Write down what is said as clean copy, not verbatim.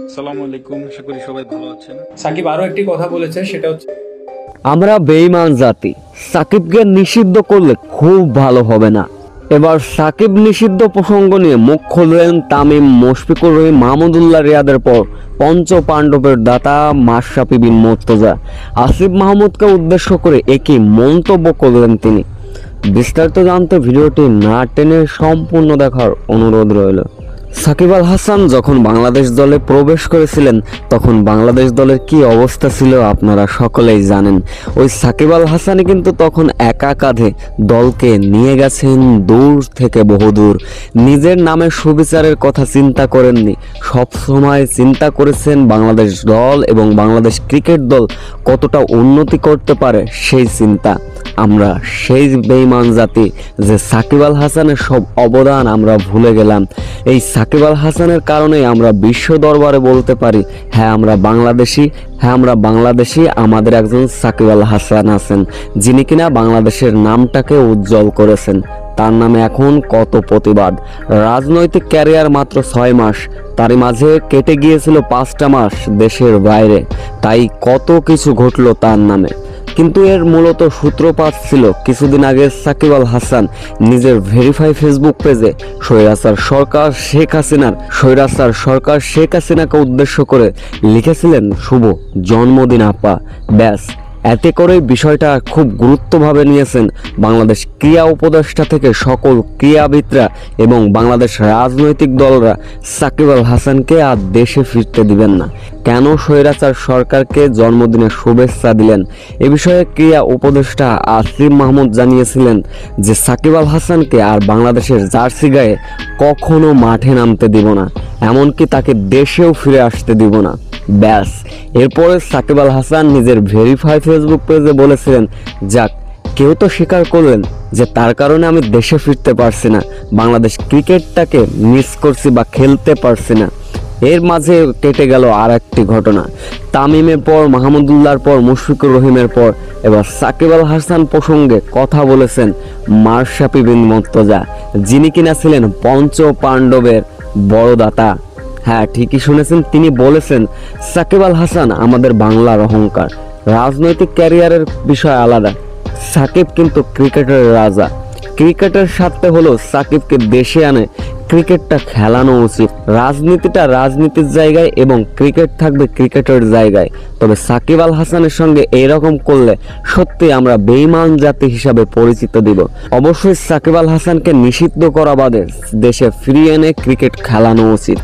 আসসালামু আলাইকুম, আশা করি সবাই ভালো আছেন। সাকিব আরো একটি কথা বলেছে, সেটা হচ্ছে আমরা বেঈমান জাতি, সাকিবকে নিষিদ্ধ করলে খুব ভালো হবে না। এবার সাকিব নিষিদ্ধ প্রসঙ্গ নিয়ে মুখ খুললেন তামিম, মুশফিকুর রহিম, মাহমুদুল্লাহ রিয়াদের পর পঞ্চ পাণ্ডবের দাতা মাশরাফি বিন মুর্তজা আসিফ মাহমুদকে উদ্দেশ্য করে একই মন্তব্য করলেন তিনি। বিস্তারিত জানতে ভিডিওটি না টেনে সম্পূর্ণ দেখার অনুরোধ রইল। সাকিব আল হাসান যখন বাংলাদেশ দলে প্রবেশ করেছিলেন তখন বাংলাদেশ দলের কি অবস্থা ছিল আপনারা সকলেই জানেন। ওই সাকিব আল হাসানই কিন্তু তখন একা কাঁধে দলকে নিয়ে গেছেন দূর থেকে বহুদূর। নিজের নামে সুবিচারের কথা চিন্তা করেননি, সব সময় চিন্তা করেছেন বাংলাদেশ দল এবং বাংলাদেশ ক্রিকেট দল কতটা উন্নতি করতে পারে সেই চিন্তা। আমরা সেই বেঈমান জাতি যে সাকিব আল হাসানের সব অবদান আমরা ভুলে গেলাম। এই সাকিব আল হাসানের কারণেই আমরা বিশ্ব দরবারে বলতে পারি, হ্যাঁ আমরা বাংলাদেশি, আমাদের একজন সাকিব আল হাসান আছেন, যিনি কিনা বাংলাদেশের নামটাকে উজ্জ্বল করেছেন। তার নামে এখন কত প্রতিবাদ। রাজনৈতিক ক্যারিয়ার মাত্র 6 মাস, তারই মাঝে কেটে গিয়েছিল 5টা মাস দেশের বাইরে, তাই কত কিছু ঘটলো তার নামে। কিন্তু এর মূলত সূত্রপাত ছিল কিছুদিন আগে সাকিব আল হাসান নিজের ভেরিফাই ফেসবুক পেজে স্বৈরাচার সরকার শেখ হাসিনাকে উদ্দেশ্য করে লিখেছিলেন শুভ জন্মদিন আপা। ব্যাস, এতে করে বিষয়টা খুব গুরুত্বভাবে নিয়েছেন বাংলাদেশ ক্রীড়া উপদেষ্টা থেকে সকল ক্রীড়াবিদরা এবং বাংলাদেশ রাজনৈতিক দলরা। সাকিব আল হাসানকে আর দেশে ফিরতে দিবেন না। কেন স্বৈরাচার সরকারকে জন্মদিনের শুভেচ্ছা দিলেন? এ বিষয়ে ক্রীড়া উপদেষ্টা আসিফ মাহমুদ জানিয়েছিলেন যে সাকিব আল হাসানকে আর বাংলাদেশের জার্সি গায়ে কখনো মাঠে নামতে দিব না, এমনকি তাকে দেশেও ফিরে আসতে দিব না। ব্যাস, এরপরে সাকিব আল হাসান নিজের ভেরিফাই ফেসবুক পেজে বলেছিলেন, যাক, কেউ তো স্বীকার করলেন যে তার কারণে আমি দেশে ফিরতে পারছি না, বাংলাদেশ ক্রিকেটটাকে মিস করছি বা খেলতে পারছি না। এর মাঝে কেটে গেল আর একটি ঘটনা। তামিমের পর, মাহমুদুল্লাহর পর, মুশফিকুর রহিমের পর এবার সাকিব আল হাসান প্রসঙ্গে কথা বলেছেন মাশরাফি বিন মুর্তজা, যিনি কিনা ছিলেন পঞ্চ পাণ্ডবের বড় দাতা। হ্যাঁ, ঠিকই শুনেছেন, তিনি বলেছেন সাকিব আল হাসান আমাদের বাংলার অহংকার। রাজনৈতিক ক্যারিয়ারের বিষয় আলাদা, সাকিব কিন্তু ক্রিকেটের রাজা। ক্রিকেটের স্বার্থে হলো সাকিবকে দেশে আনে ক্রিকেটটা খেলানো উচিত। রাজনীতিটা রাজনীতির জায়গায় এবং ক্রিকেট থাকবে ক্রিকেটের জায়গায়। তবে সাকিব আল হাসানের সঙ্গে এইরকম করলে সত্যি আমরা বেঈমান জাতি হিসাবে পরিচিত দিব। অবশ্যই সাকিব আল হাসানকে নিষিদ্ধ করা বাদে দেশে ফিরিয়ে এনে ক্রিকেট খেলানো উচিত।